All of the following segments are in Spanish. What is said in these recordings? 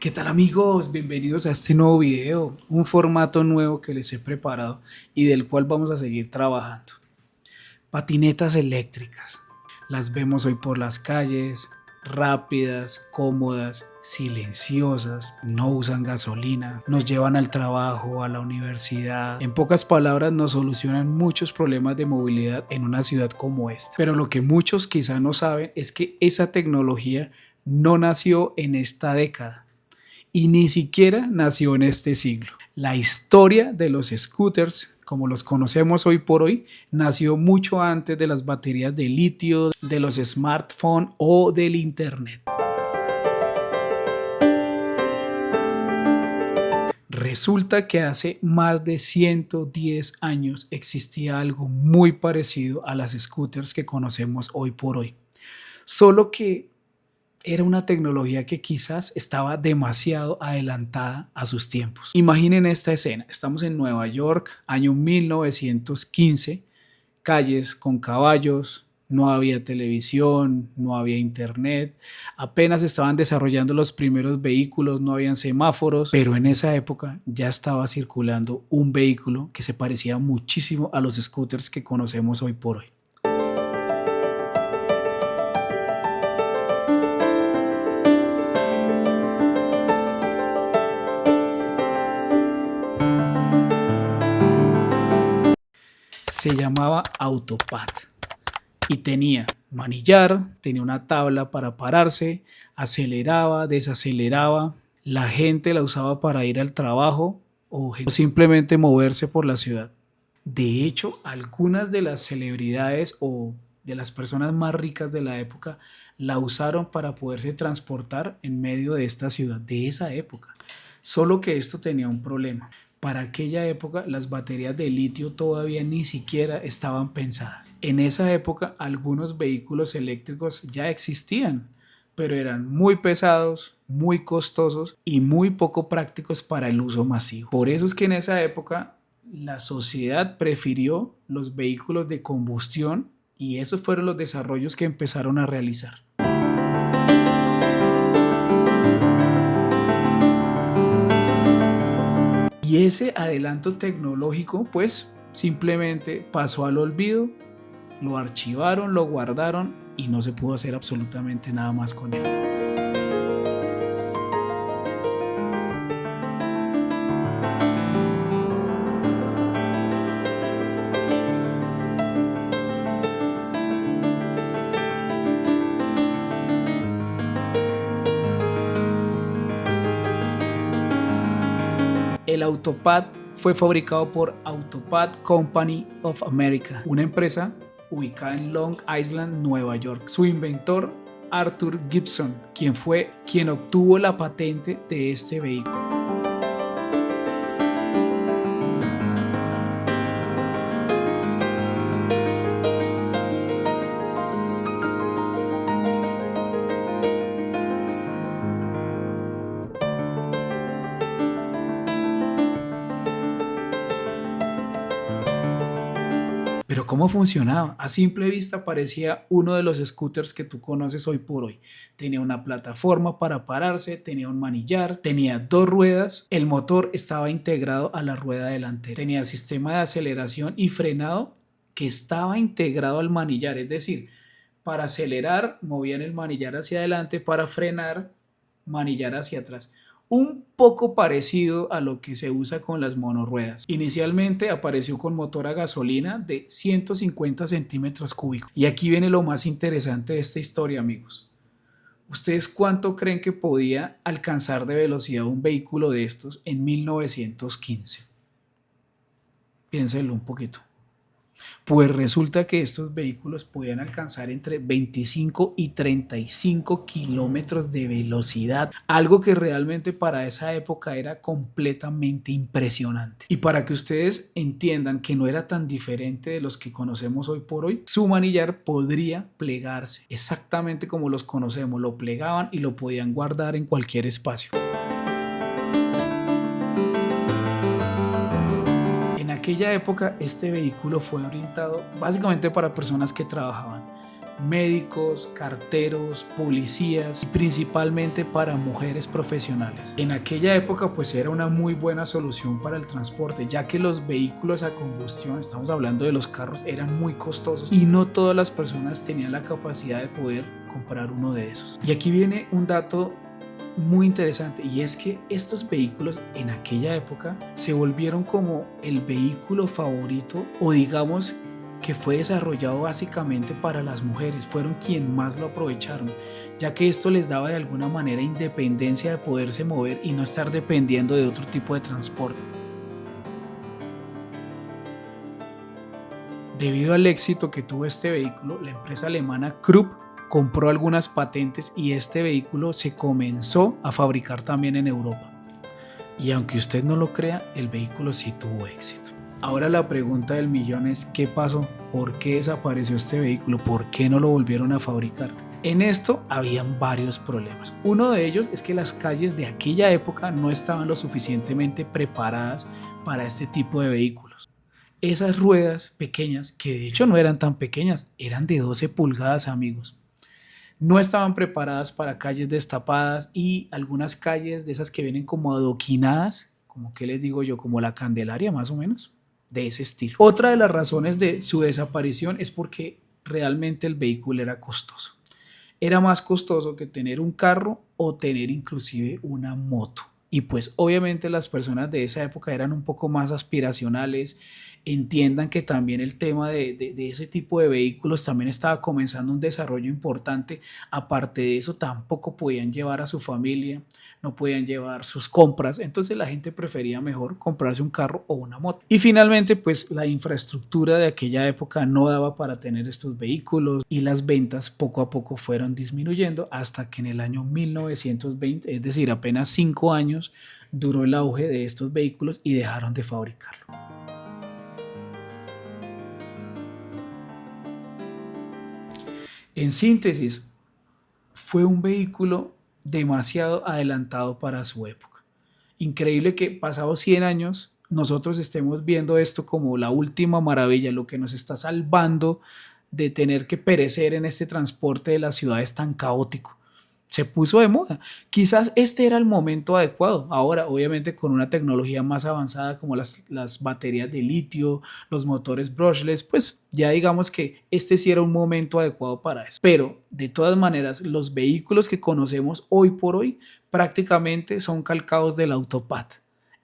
¿Qué tal amigos? Bienvenidos a este nuevo video, un formato nuevo que les he preparado y del cual vamos a seguir trabajando. Patinetas eléctricas. Las vemos hoy por las calles, rápidas, cómodas, silenciosas, no usan gasolina, nos llevan al trabajo, a la universidad. En pocas palabras, nos solucionan muchos problemas de movilidad en una ciudad como esta. Pero lo que muchos quizá no saben es que esa tecnología no nació en esta década y ni siquiera nació en este siglo. La historia de los scooters, como los conocemos hoy por hoy, nació mucho antes de las baterías de litio, de los smartphones o del internet. Resulta que hace más de 110 años existía algo muy parecido a las scooters que conocemos hoy por hoy. Solo que era una tecnología que quizás estaba demasiado adelantada a sus tiempos. Imaginen esta escena. Estamos en Nueva York, año 1915, calles con caballos, no había televisión, no había internet, apenas estaban desarrollando los primeros vehículos, no habían semáforos, pero en esa época ya estaba circulando un vehículo que se parecía muchísimo a los scooters que conocemos hoy por hoy. Se llamaba Autopad y tenía manillar, tenía una tabla para pararse, aceleraba, desaceleraba, la gente la usaba para ir al trabajo o simplemente moverse por la ciudad. De hecho, algunas de las celebridades o de las personas más ricas de la época la usaron para poderse transportar en medio de esta ciudad, de esa época. Solo que esto tenía un problema. Para aquella época las baterías de litio todavía ni siquiera estaban pensadas. En esa época algunos vehículos eléctricos ya existían, pero eran muy pesados, muy costosos y muy poco prácticos para el uso masivo. Por eso es que en esa época la sociedad prefirió los vehículos de combustión y esos fueron los desarrollos que empezaron a realizar. Y ese adelanto tecnológico pues simplemente pasó al olvido, lo archivaron, lo guardaron y no se pudo hacer absolutamente nada más con él. El Autopad fue fabricado por Autopad Company of America, una empresa ubicada en Long Island, Nueva York. Su inventor, Arthur Gibson, quien obtuvo la patente de este vehículo. Pero ¿cómo funcionaba? A simple vista parecía uno de los scooters que tú conoces hoy por hoy. Tenía una plataforma para pararse, tenía un manillar, tenía dos ruedas, el motor estaba integrado a la rueda delantera, tenía sistema de aceleración y frenado que estaba integrado al manillar, es decir, para acelerar movían el manillar hacia adelante, para frenar manillar hacia atrás. Un poco parecido a lo que se usa con las monorruedas. Inicialmente apareció con motor a gasolina de 150 centímetros cúbicos. Y aquí viene lo más interesante de esta historia, amigos. ¿Ustedes cuánto creen que podía alcanzar de velocidad un vehículo de estos en 1915? Piénsenlo un poquito. Pues resulta que estos vehículos podían alcanzar entre 25 y 35 kilómetros de velocidad, algo que realmente para esa época era completamente impresionante. Y para que ustedes entiendan que no era tan diferente de los que conocemos hoy por hoy, su manillar podría plegarse, exactamente como los conocemos, lo plegaban y lo podían guardar en cualquier espacio. En aquella época este vehículo fue orientado básicamente para personas que trabajaban. médicos, carteros, policías y principalmente para mujeres profesionales. En aquella época pues era una muy buena solución para el transporte, ya que los vehículos a combustión, estamos hablando de los carros, eran muy costosos y no todas las personas tenían la capacidad de poder comprar uno de esos. Y aquí viene un dato muy interesante, y es que estos vehículos en aquella época se volvieron como el vehículo favorito, o digamos que fue desarrollado básicamente para las mujeres, fueron quienes más lo aprovecharon, ya que esto les daba de alguna manera independencia de poderse mover y no estar dependiendo de otro tipo de transporte. Debido al éxito que tuvo este vehículo, la empresa alemana Krupp compró algunas patentes y este vehículo se comenzó a fabricar también en Europa. Y aunque usted no lo crea, el vehículo sí tuvo éxito. Ahora la pregunta del millón es: ¿qué pasó? ¿Por qué desapareció este vehículo? ¿Por qué no lo volvieron a fabricar? En esto habían varios problemas. Uno de ellos es que las calles de aquella época no estaban lo suficientemente preparadas para este tipo de vehículos. Esas ruedas pequeñas, que de hecho no eran tan pequeñas, eran de 12 pulgadas, amigos, no estaban preparadas para calles destapadas, y algunas calles de esas que vienen como adoquinadas, como que les digo yo, como la Candelaria más o menos, de ese estilo. Otra de las razones de su desaparición es porque realmente el vehículo era costoso. Era más costoso que tener un carro o tener inclusive una moto. Y pues obviamente las personas de esa época eran un poco más aspiracionales. Entiendan que también el tema de ese tipo de vehículos también estaba comenzando un desarrollo importante. Aparte de eso, tampoco podían llevar a su familia, no podían llevar sus compras. Entonces la gente prefería mejor comprarse un carro o una moto. Y finalmente, pues la infraestructura de aquella época no daba para tener estos vehículos, y las ventas poco a poco fueron disminuyendo hasta que en el año 1920, es decir, apenas 5 años, duró el auge de estos vehículos y dejaron de fabricarlo. En síntesis, fue un vehículo demasiado adelantado para su época. Increíble que pasados 100 años nosotros estemos viendo esto como la última maravilla, lo que nos está salvando de tener que perecer en este transporte de las ciudades tan caótico. Se puso de moda. Quizás este era el momento adecuado. Ahora, obviamente, con una tecnología más avanzada como las baterías de litio, los motores brushless, pues ya digamos que este sí era un momento adecuado para eso. Pero, de todas maneras, los vehículos que conocemos hoy por hoy prácticamente son calcados del Autopad.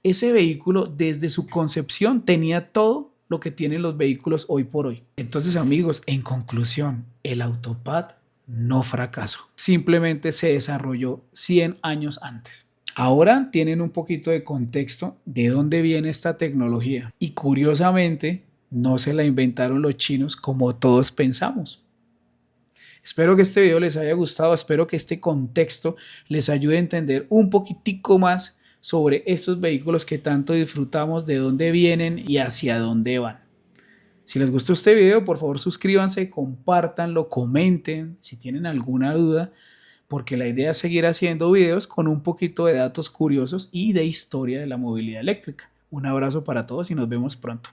Ese vehículo, desde su concepción, tenía todo lo que tienen los vehículos hoy por hoy. Entonces, amigos, en conclusión, el Autopad no fracasó, simplemente se desarrolló 100 años antes. Ahora tienen un poquito de contexto de dónde viene esta tecnología, y curiosamente no se la inventaron los chinos como todos pensamos. Espero que este video les haya gustado, espero que este contexto les ayude a entender un poquitico más sobre estos vehículos que tanto disfrutamos, de dónde vienen y hacia dónde van. Si les gustó este video, por favor suscríbanse, compártanlo, comenten si tienen alguna duda, porque la idea es seguir haciendo videos con un poquito de datos curiosos y de historia de la movilidad eléctrica. Un abrazo para todos y nos vemos pronto.